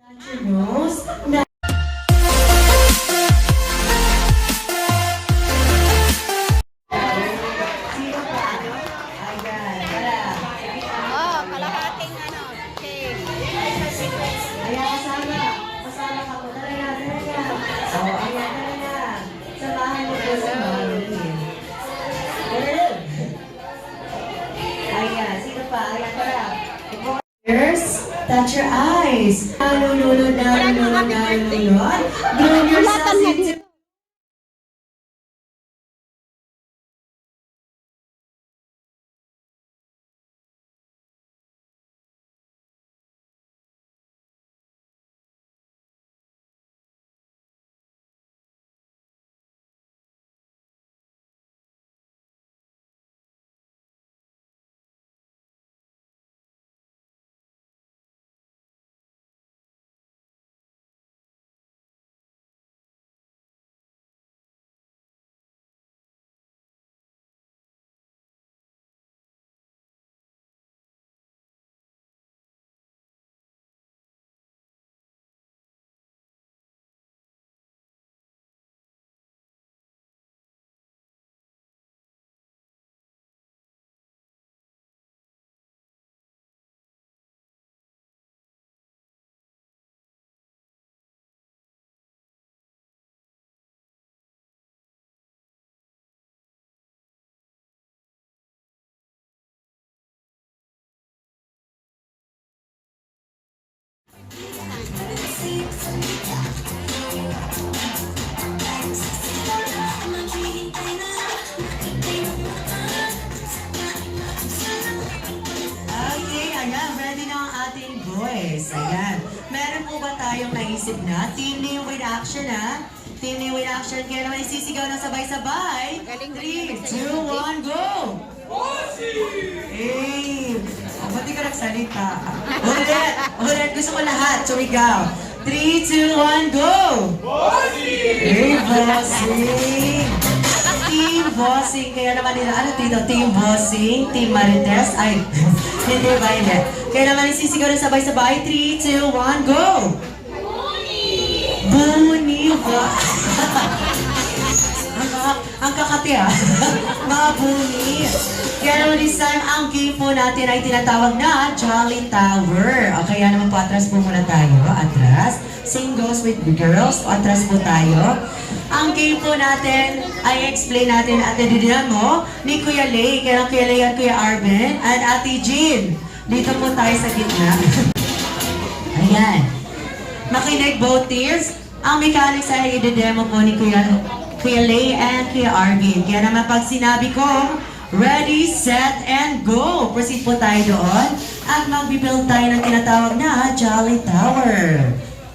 News na sino pa? Ayan, tara. Oh, kalahating cake. Ayan, kasama. Kasama ka po. Tara na, tara na. Oh, ayan, tara na. Samahan mo po sa Mami. Ayan, sino pa? Ayan, tara. Ears, touch your eyes. Nalulunod, nalulunod, nalulunod. Blow yourself into Okay, ayan. Ready na ang ating voice. Ayan. Meron po ba tayong naisip na? Team Neo with action, ha? Team Neo with action. Kaya naman isisigaw ng sabay-sabay. 3, 2, 1, go! Hey! Oh, ba't di ka nagsalita? Ulit! Ulit! Gusto ko lahat. Sumigaw. 3, 2, 1, go! Hey, bossing! Team Bossing. Kaya naman nila, ano dito? Team Bossing, Team Marites. Ay, hindi ba hindi? Kaya naman isisigaw ng sabay-sabay. 3, 2, 1, go! Buni! Ang kakati ah. Mga buni. Kaya naman this time, ang game po natin ay tinatawag na Jolly Tower. O kaya naman po, atras po muna tayo. Atras. Same goes with the girls. Atras po tayo. Ang game po natin ay explain natin at nadidinan mo ni Kuya Lay. Kaya Kuya Lay at Kuya Arvin at Ate Jean. Dito po tayo sa gitna. Ayan. Makinig both teams. Ang mechanics ay i-demo po ni Kuya Lay and Kuya Arvin. Kaya naman pag sinabi ko, ready, set, and go! Proceed po tayo doon. At mag-build tayo ng tinatawag na Jolly Tower.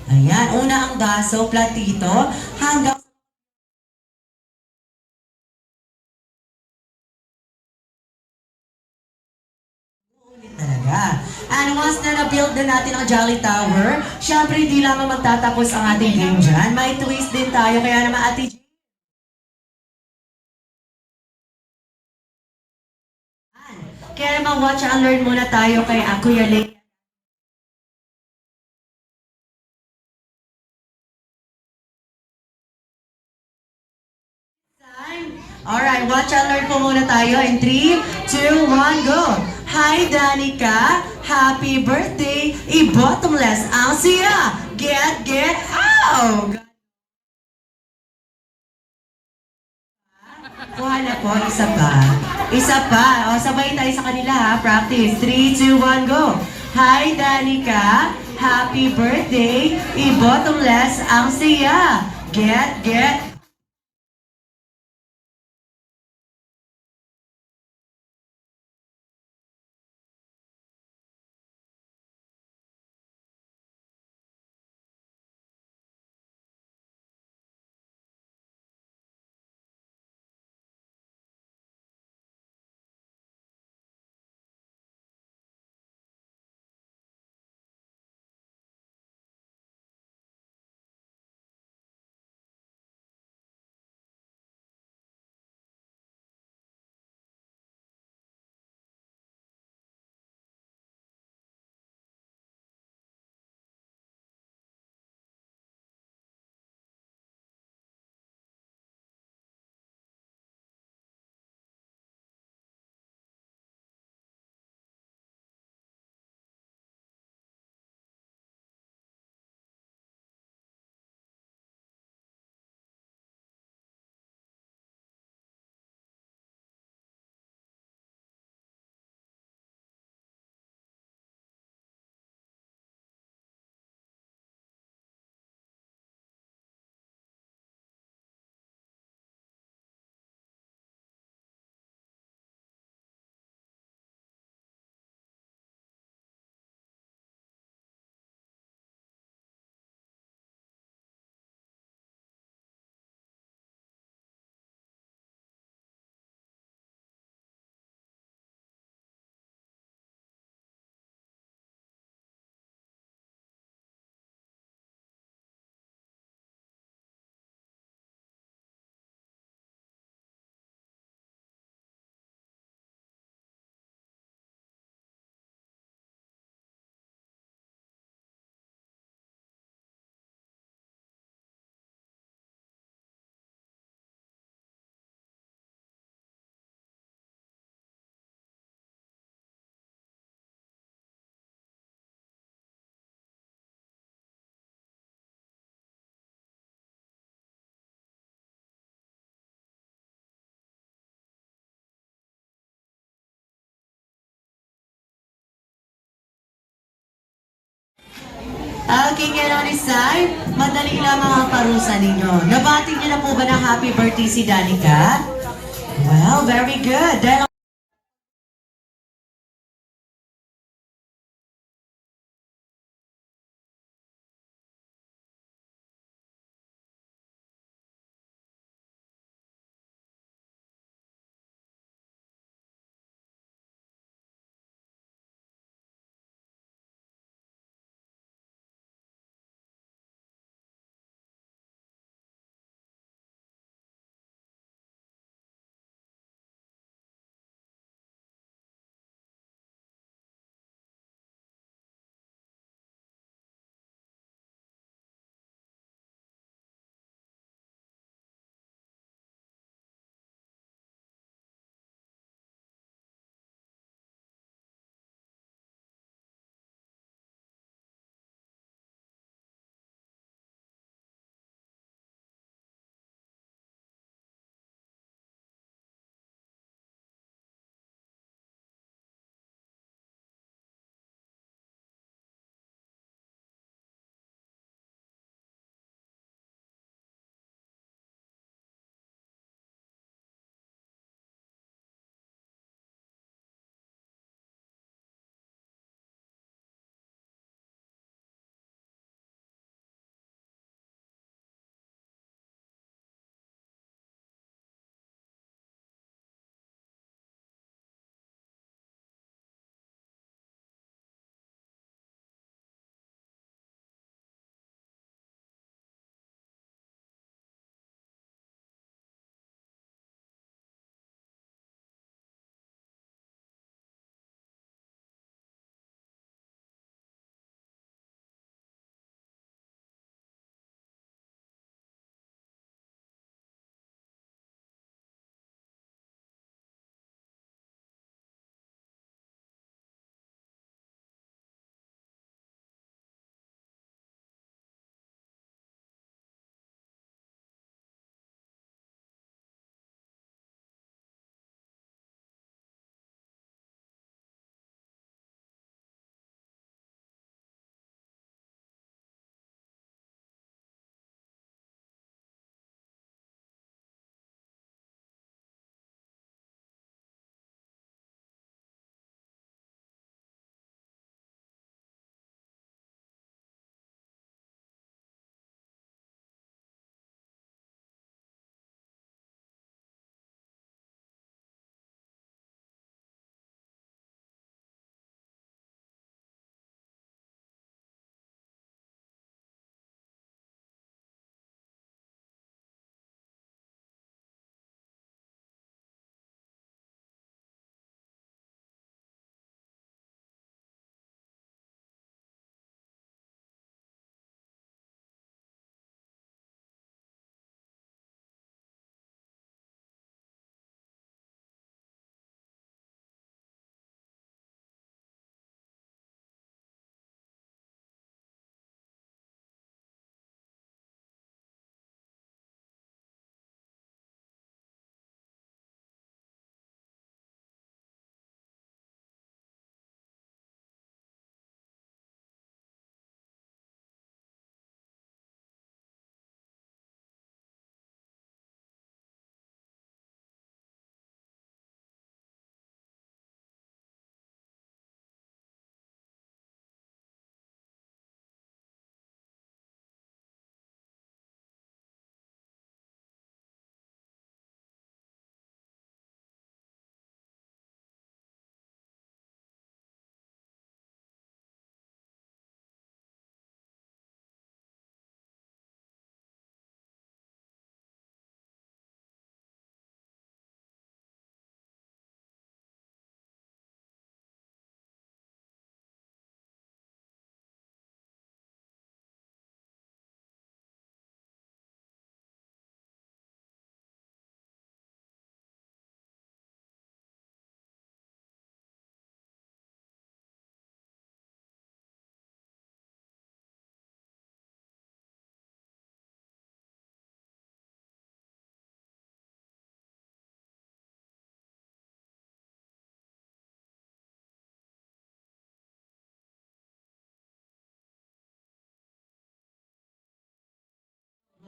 Ayan. Una ang baso, platito, hanggang talaga. And once na na-build na natin ang Jolly Tower, syempre hindi lamang magtatapos ang ating game dyan. May twist din tayo, kaya naman Ate G. Kaya naman watch and learn muna tayo kay Kuya Lay. Alright, watch and learn po muna tayo in 3, 2, 1, go! Hi, Danica! Happy birthday! I-bottomless ang siya! Get out! Kuha na po, isa pa. Isa pa. O, sabay tayo sa kanila ha. Practice. 3, 2, 1, go! Hi, Danica! Happy birthday! I-bottomless ang siya! Get King Kenny Sai, madali lamang ang parusa ninyo. Nabati niyo na po ba ng happy birthday si Danica? Well, very good. Dahil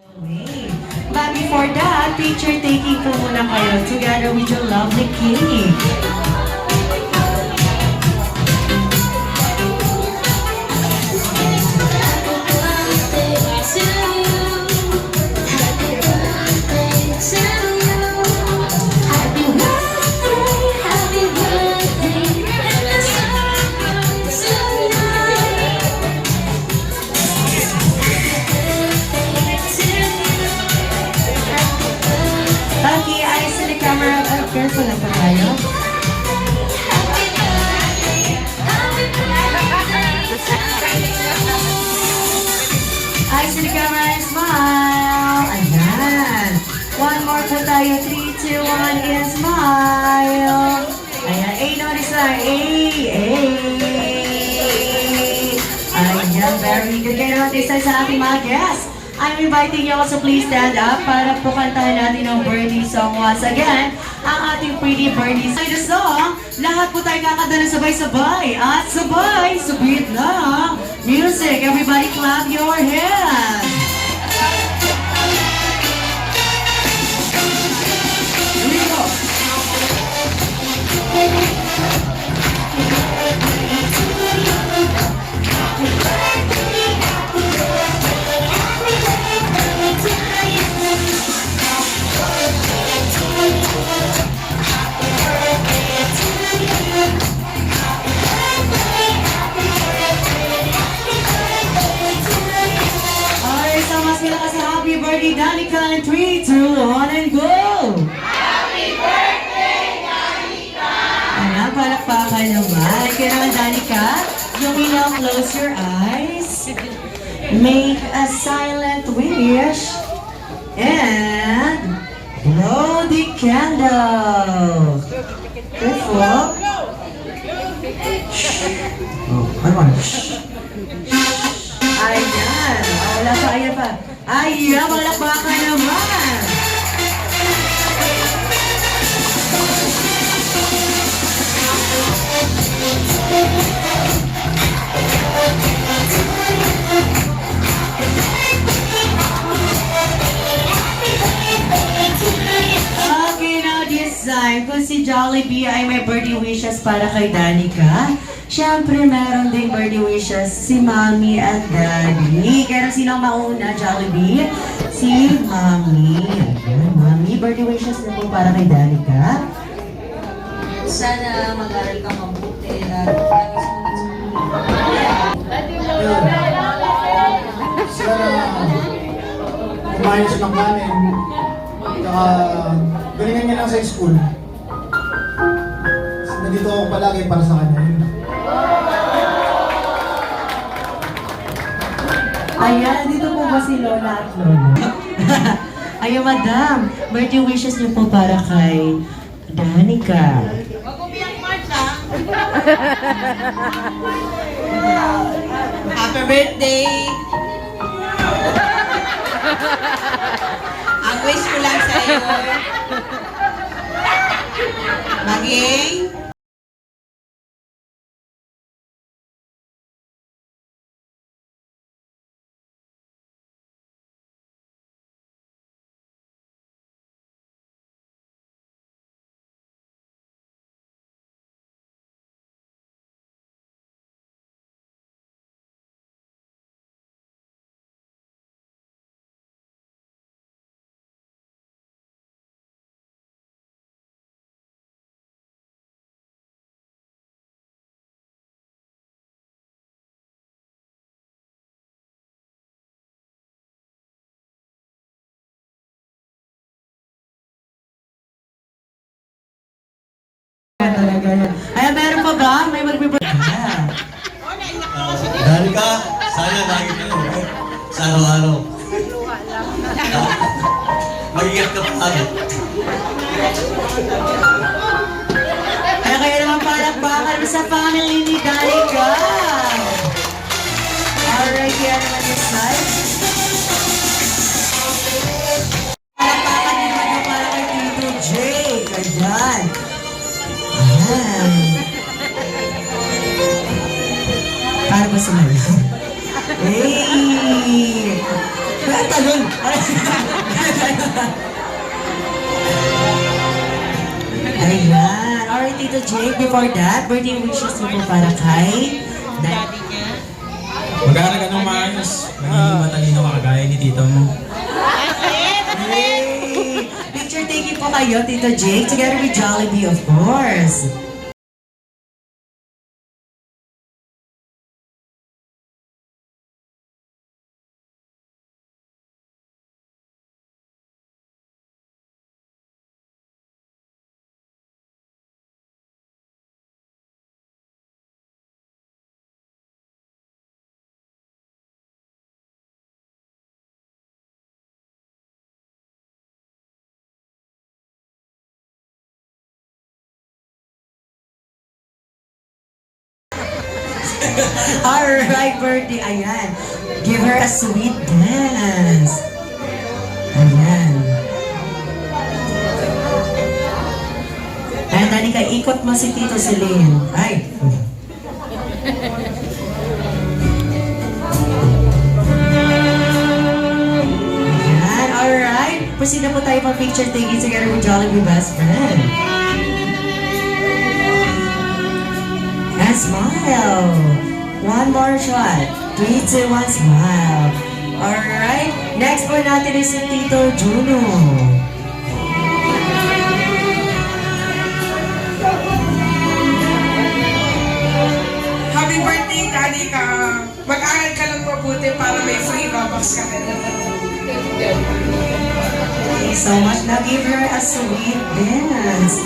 But before that, picture taking po muna kayo together with your lovely king. Okay, eyes to the camera. Oh, careful lang po tayo. Eyes to the camera and smile. Ayan. One more po tayo. 3, 2, 1, and smile. Ayan. A, notice lang. A. Ayan, very good. Kaya naman this time sa ating mga guests. I'm inviting you also please stand up para po kantahan natin ang birthday song once again. Ang ating pretty birthday song. The song, lahat po tayo kakanta na sabay-sabay. At sabay, subit lang. Music, everybody clap your hands. Here we go. Alright, sama sila kasi happy birthday, Danica, and 3, 2, 1, and go! Happy birthday, Danica! Ayan, palakpakan naman. Kaya naman, Danica, you may now close your eyes. Make a silent wish. And blow the candle. Careful. Oh, ano ba? Ayan. Oh, wala pa, ayan pa. Ayan, malakbakan naman. Okay, now this time, kung si Jollibee ay may birthday wishes para kay Danica, syempre meron ding birthday wishes si Mommy at Daddy. Kaya sino ang mauna, Jollibee? Si Mommy. Ayan, Mommy, birthday wishes na po para kay Danica. Sana mag-aral ka mabuti at lagi Sana kumain siya ng kanin. Saka galingan niya lang sa school. Nandito ako palagi para sa kanya. Yun lang. Ayan, dito po ba si Lola at Lola? Ayan, Madam, birthday wishes niyo po para kay Danica. Happy birthday! Ang wish ko lang sa iyo, maging Talaga yan. Ayan, meron pa ba? May magbibirthday. Danica, sana lagi ka lang. Sa araw-araw. Mag-ingat ka pa agad. Kaya naman palakpakan mo sa family ni Danica. Alright, kaya naman this side. Palakpakan din naman yung para kay Tito Jay. Ayan. Ayan. Para ba sumayo? Hey! Talon! Ayan. Alright, Tito Jake, before that, birthday wishes mo po para kay Daddy niya. Mag-aaral ka ng maayos. Magiging matalino ka kagaya ni tito mo. Yay! Picture taking po kayo, Tito Jake, together with Jollibee, of course. Alright, birthday. Ayan. Give her a sweet dance. Ayan. Ayan, Danica, ikot mo si Tito Celine. Ay. Ayan, alright. Proceed na po tayo pang picture taking together with Jollibee best friend. And smile. One more shot. 3, 2, 1, smile. Alright. Next po natin is si Tito Juno. Happy birthday, Danica! Mag-aral ka lang mabuti para may free Robux ka rin. Thank you so much. Now give her a sweet dance.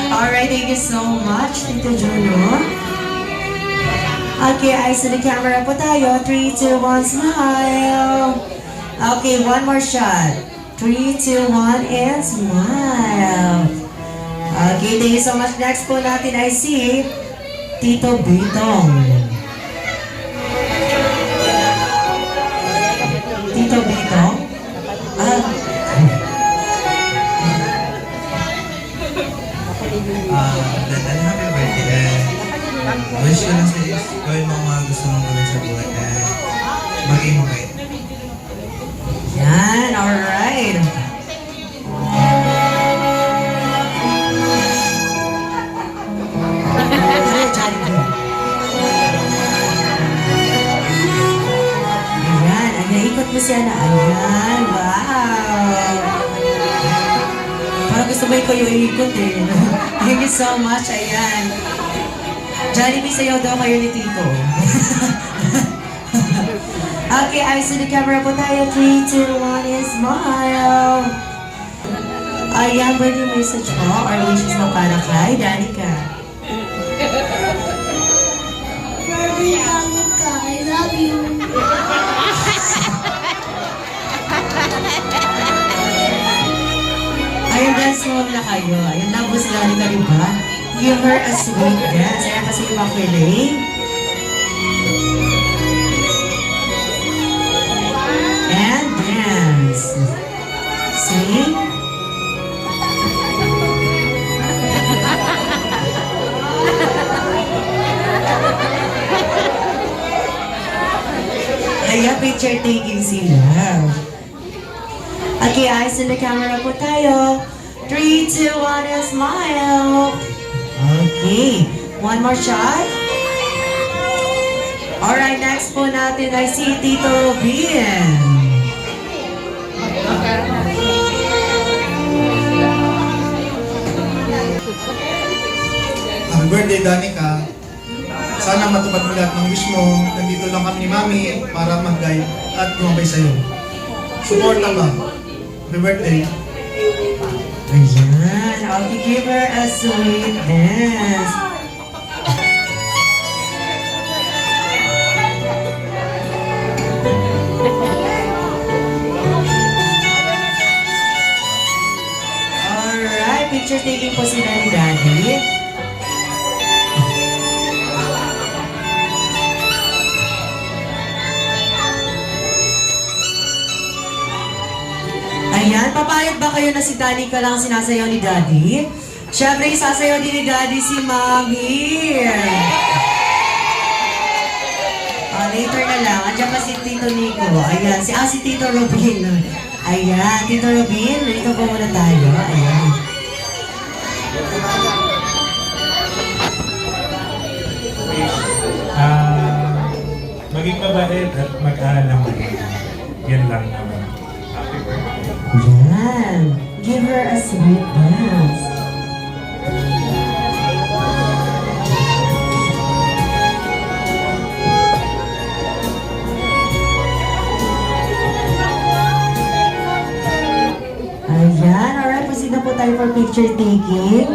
Alright, thank you so much, Tito Juno. Okay, eyes to the camera po tayo. 3, 2, 1, smile. Okay, one more shot. 3, 2, 1, and smile. Okay, thank you so much. Next po natin ay si Tito Bitong. Tito Bitong? Dad, happy birthday. Wish ko lang sa'yo, gawin mo ang mga gusto mong gawin sa buhay. Maging mabait. Yan, alright. Ayan, ayan, ikot mo siya na. Ayan, wow. Parang gusto mo ikaw yung ikot eh. Thank you so much, ayan. Jollibee, sayo daw kayo ni Tito. Okay, eyes to the camera po tayo. 3, 2, 1, and smile. Ayan, birthday message mo or wishes mo para kay Danica. Baby Danica, I love you. Ayun, dance mo na kayo. Ayun, labo si Danica, di ba? Give her a sweet dance. Ayan, kasi yung makilig. And dance. See? Ayan, picture taking sila. Okay, eyes in the camera po tayo. 3, 2, 1, and smile. Okay, one more shot. Alright, next po natin ay si Tito Bien. Happy birthday, Danica. Sana matupad mo lahat ng wish mo. Nandito lang kami ni Mami para mag-guide at gumabay sa'yo. Support lang ba? Happy birthday. Ayan, okay, give her a sweet dance. Alright, picture taking po sila ni Daddy. Ayan, papayag ba kayo na si Danica lang ang sinasayaw ni Daddy? Siyempre, isasayaw din ni Daddy si Mami. Later na lang. Andiyan pa si Tito Nico. Ayan. Si Tito Robin. Ayan. Tito Robin, dito po muna tayo. Ayan. Maging mabait at mag-aaral ng mabuti. Yan lang naman. Happy birthday. Yan. Give her a sweet dance. Ayan. Alright, proceed na po tayo for picture taking.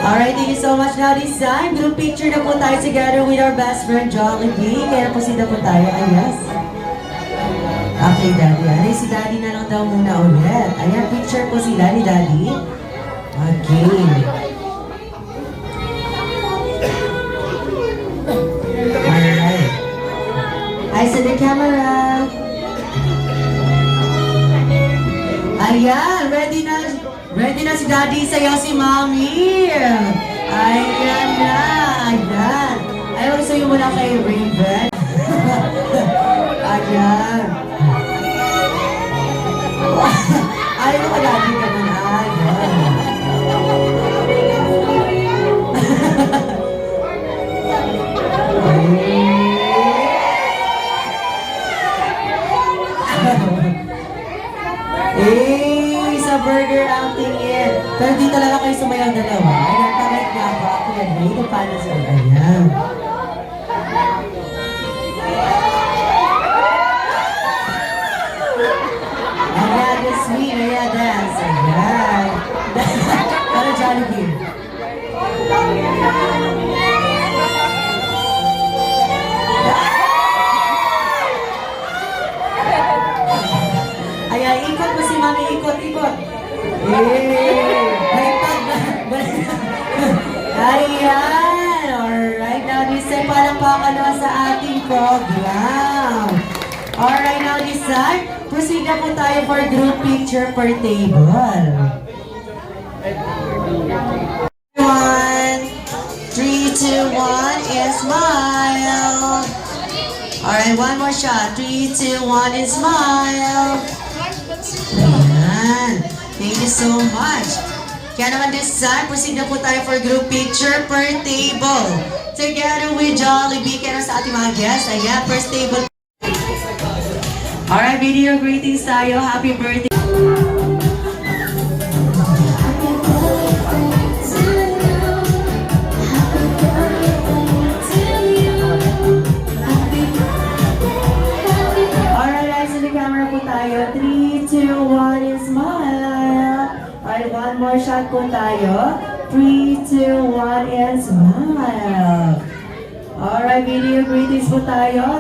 Alright, thank you so much now this time. Group picture na po tayo together with our best friend Jollibee. Kaya proceed na po tayo. Ay, yes. Okay, Daddy. Ay, si Daddy na lang daw muna ulit. Ayan, picture po sila ni Daddy. Okay. Alright. Eyes to the camera. Ayan, ready na si Daddy, sayaw si Mommy. Ayan na, ayan. Ayaw, sayo mo na kay Raven. Ayan. Ayaw ka Daddy ka na, ayan. Eh, sa burger ang tingin. Pero di talaga kayo sumayaw dalawa. Ayan, kamay nga po ako yan. Dito paano sa ayan. Ayan, the sweet. Ayan, dance. Ayan. Para Jollibee. Ayan, ikot mo si Mami. Ikot. Ayan. Alright, now this time palakpakan naman sa ating program. Alright, now this time, proceed na po tayo for group picture per table. 1, 3, 2, 1, and smile. Alright, one more shot. 3, 2, 1, and smile. Ayan. Thank you so much. Kaya naman this time, proceed na po tayo for group picture per table. Together with Jollibee. Kaya naman sa ating mga guests. Ayan, first table. Alright, video greetings tayo. Happy birthday. Alright guys, in the camera po tayo. 3, 2, 1, and smile. Alright, one more shot po tayo. 3, 2, 1, and smile. Alright, video greetings po tayo.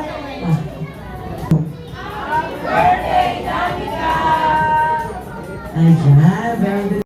Ayan, very good.